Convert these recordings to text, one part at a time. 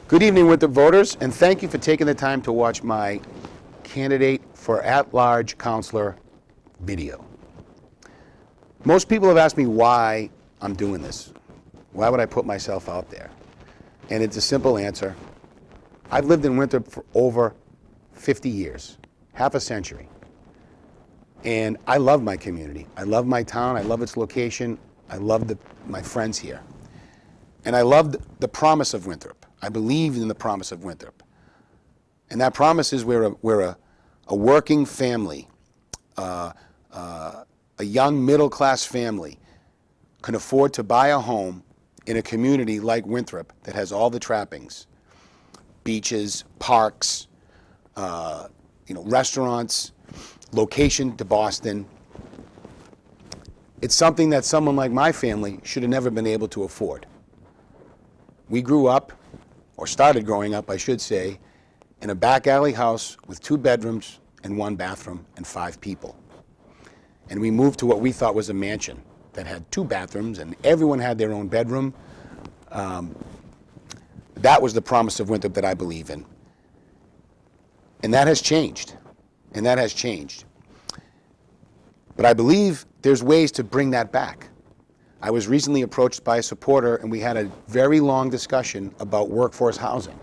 Good evening, Winthrop voters, and thank you for taking the time to watch my candidate for at-large councilor video. Most people have asked me why I'm doing this. Why would I put myself out there? And it's a simple answer. I've lived in Winthrop for over 50 years, half a century. And I love my community. I love my town. I love its location. I love my friends here. And I loved the promise of Winthrop. I believe in the promise of Winthrop. And that promise is we're a working family, a young middle-class family can afford to buy a home in a community like Winthrop that has all the trappings: beaches, parks, restaurants, location to Boston. It's something that someone like my family should have never been able to afford. We grew up, or started growing up, I should say, in a back alley house with 2 bedrooms and 1 bathroom and 5 people. And we moved to what we thought was a mansion that had 2 bathrooms and everyone had their own bedroom. That was the promise of Winthrop that I believe in. And that has changed. And that has changed. But I believe there's ways to bring that back. I was recently approached by a supporter and we had a very long discussion about workforce housing.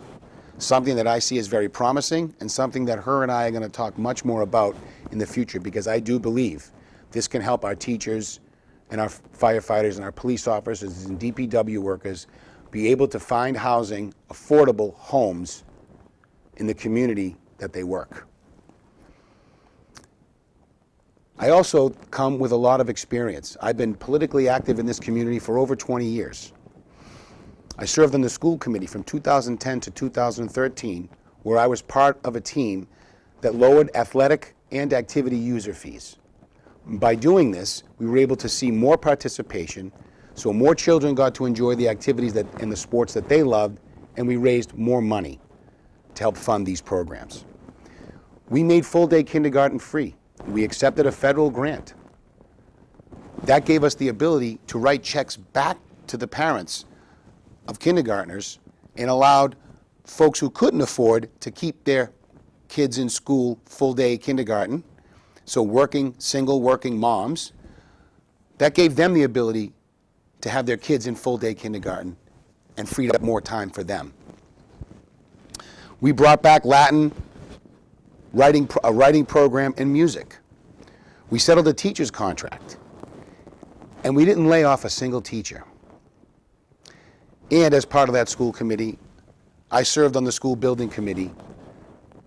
Something that I see as very promising and something that her and I are going to talk much more about in the future, because I do believe this can help our teachers and our firefighters and our police officers and DPW workers be able to find housing, affordable homes in the community that they work. I also come with a lot of experience. I've been politically active in this community for over 20 years. I served on the school committee from 2010 to 2013, where I was part of a team that lowered athletic and activity user fees. By doing this, we were able to see more participation, so more children got to enjoy the activities and the sports that they loved, and we raised more money to help fund these programs. We made full-day kindergarten free. We accepted a federal grant. That gave us the ability to write checks back to the parents of kindergartners and allowed folks who couldn't afford to keep their kids in school full-day kindergarten, so single working moms, that gave them the ability to have their kids in full-day kindergarten and freed up more time for them. We brought back Latin, a writing program, and music. We settled a teacher's contract, and we didn't lay off a single teacher. And as part of that school committee, I served on the school building committee,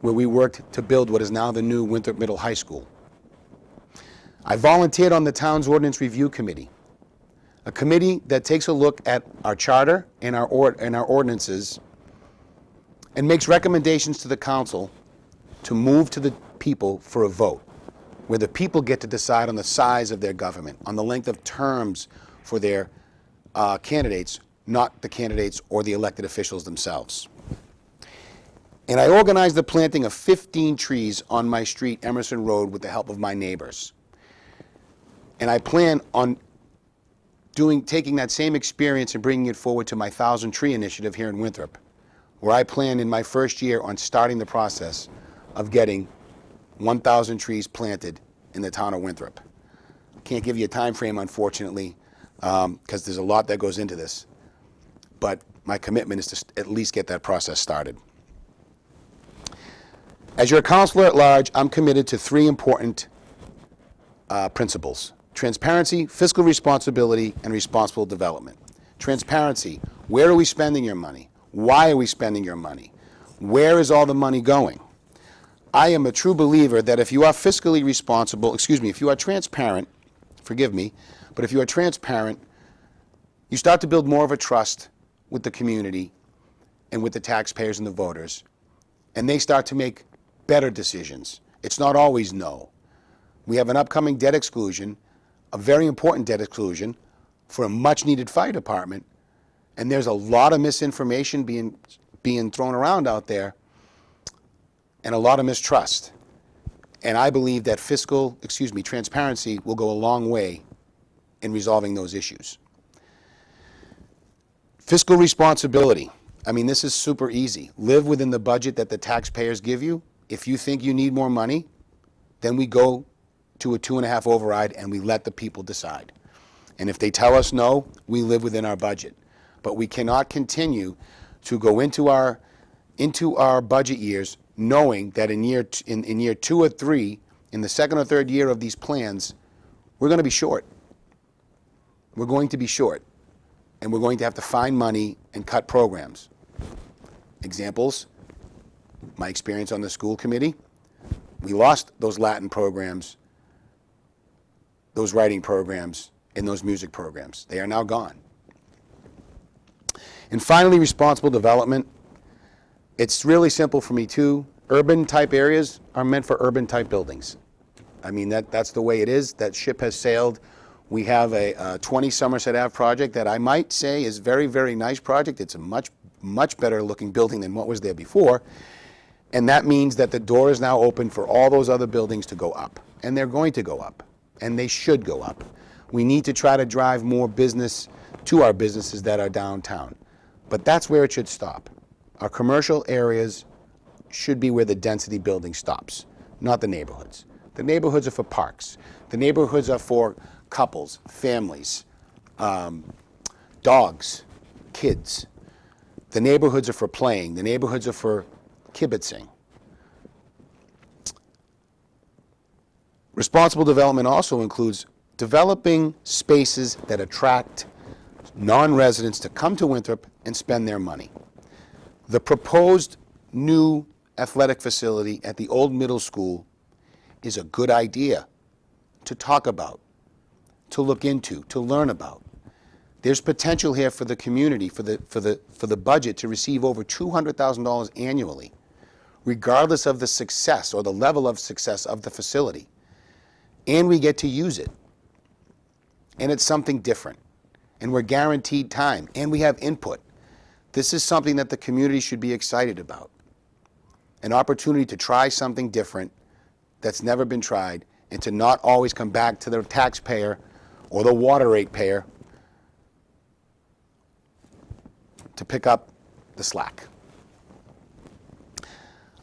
where we worked to build what is now the new Winthrop Middle High School. I volunteered on the town's ordinance review committee, a committee that takes a look at our charter and our ordinances and makes recommendations to the council to move to the people for a vote, where the people get to decide on the size of their government, on the length of terms for their candidates, not the candidates or the elected officials themselves. And I organized the planting of 15 trees on my street, Emerson Road, with the help of my neighbors. And I plan on taking that same experience and bringing it forward to my 1,000 Tree Initiative here in Winthrop, where I plan in my first year on starting the process of getting 1,000 trees planted in the town of Winthrop. Can't give you a time frame, unfortunately, because there's a lot that goes into this. But my commitment is to at least get that process started. As your councilor at large, I'm committed to 3 important principles: transparency, fiscal responsibility, and responsible development. Transparency: where are we spending your money? Why are we spending your money? Where is all the money going? I am a true believer that if you are fiscally responsible, if you are transparent, forgive me, but if you are transparent, you start to build more of a trust with the community and with the taxpayers and the voters, and they start to make better decisions. It's not always no. We have an upcoming debt exclusion, a very important debt exclusion for a much-needed fire department, and there's a lot of misinformation being thrown around out there, and a lot of mistrust. And I believe that transparency will go a long way in resolving those issues. Fiscal responsibility. I mean, this is super easy. Live within the budget that the taxpayers give you. If you think you need more money, then we go to a 2.5 override and we let the people decide. And if they tell us no, we live within our budget. But we cannot continue to go into our budget years knowing that in year 2 or 3, in the second or third year of these plans, we're going to be short. We're going to be short. And we're going to have to find money and cut programs. Examples, my experience on the school committee, we lost those Latin programs, those writing programs, and those music programs. They are now gone. And finally, responsible development. It's really simple for me too. Urban type areas are meant for urban type buildings. I mean, that's the way it is. That ship has sailed. We have a 20 Somerset Ave project that I might say is very, very nice project. It's a much better looking building than what was there before. And that means that the door is now open for all those other buildings to go up. And they're going to go up. And they should go up. We need to try to drive more business to our businesses that are downtown. But that's where it should stop. Our commercial areas should be where the density building stops, not the neighborhoods. The neighborhoods are for parks. The neighborhoods are for couples, families, dogs, kids. The neighborhoods are for playing. The neighborhoods are for kibitzing. Responsible development also includes developing spaces that attract non-residents to come to Winthrop and spend their money. The proposed new athletic facility at the old middle school is a good idea to talk about, to look into, to learn about. There's potential here for the community, for the budget to receive over $200,000 annually, regardless of the success or the level of success of the facility. And we get to use it. And it's something different. And we're guaranteed time. And we have input. This is something that the community should be excited about. An opportunity to try something different that's never been tried, and to not always come back to the taxpayer or the water rate payer to pick up the slack.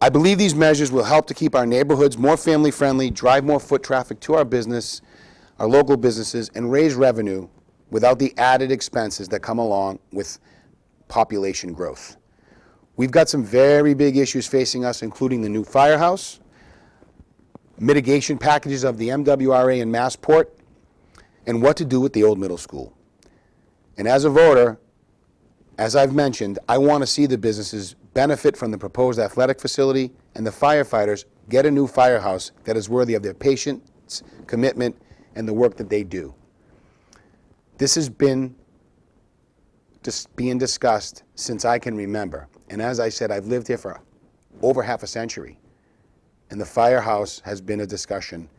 I believe these measures will help to keep our neighborhoods more family-friendly, drive more foot traffic to our business, our local businesses, and raise revenue without the added expenses that come along with population growth. We've got some very big issues facing us, including the new firehouse, mitigation packages of the MWRA and Massport, and what to do with the old middle school. And as a voter, as I've mentioned, I want to see the businesses benefit from the proposed athletic facility, and the firefighters get a new firehouse that is worthy of their patience, commitment, and the work that they do. This has been just being discussed since I can remember. And as I said, I've lived here for over half a century. And the firehouse has been a discussion,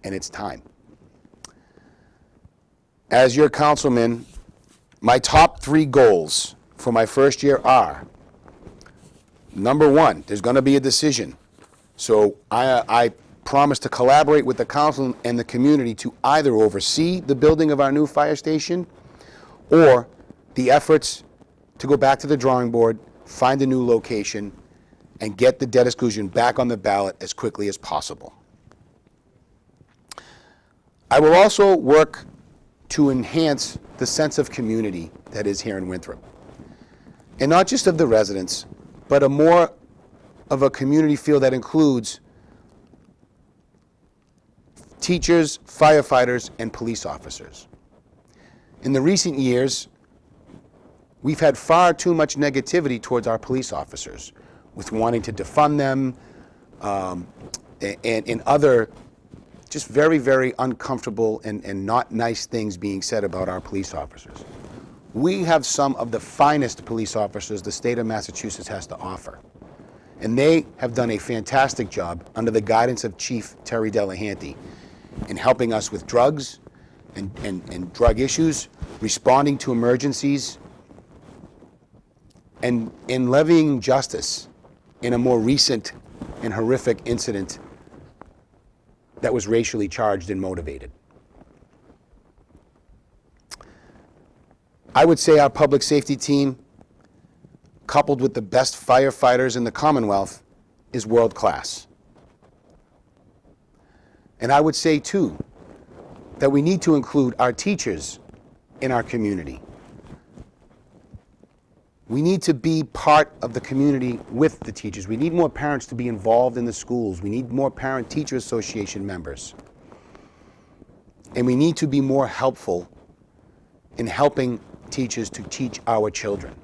and it's time. As your councilman, my top 3 goals for my first year are, number 1, there's going to be a decision. So I promise to collaborate with the council and the community to either oversee the building of our new fire station or the efforts to go back to the drawing board, find a new location, and get the debt exclusion back on the ballot as quickly as possible. I will also work to enhance the sense of community that is here in Winthrop. And not just of the residents, but a more of a community feel that includes teachers, firefighters, and police officers. In the recent years, we've had far too much negativity towards our police officers, with wanting to defund them, and other just very, very uncomfortable and not nice things being said about our police officers. We have some of the finest police officers the state of Massachusetts has to offer. And they have done a fantastic job under the guidance of Chief Terry Delahanty in helping us with drugs and drug issues, responding to emergencies, and in levying justice in a more recent and horrific incident that was racially charged and motivated. I would say our public safety team coupled with the best firefighters in the Commonwealth, is world class. And I would say, too, that we need to include our teachers in our community. We need to be part of the community with the teachers. We need more parents to be involved in the schools. We need more parent-teacher association members. And we need to be more helpful in helping teachers to teach our children.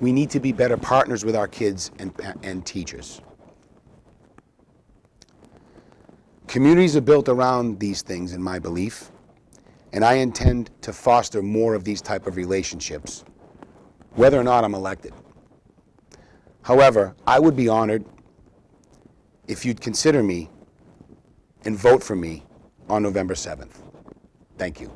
We need to be better partners with our kids and teachers. Communities are built around these things, in my belief, and I intend to foster more of these type of relationships, whether or not I'm elected. However, I would be honored if you'd consider me and vote for me on November 7th. Thank you.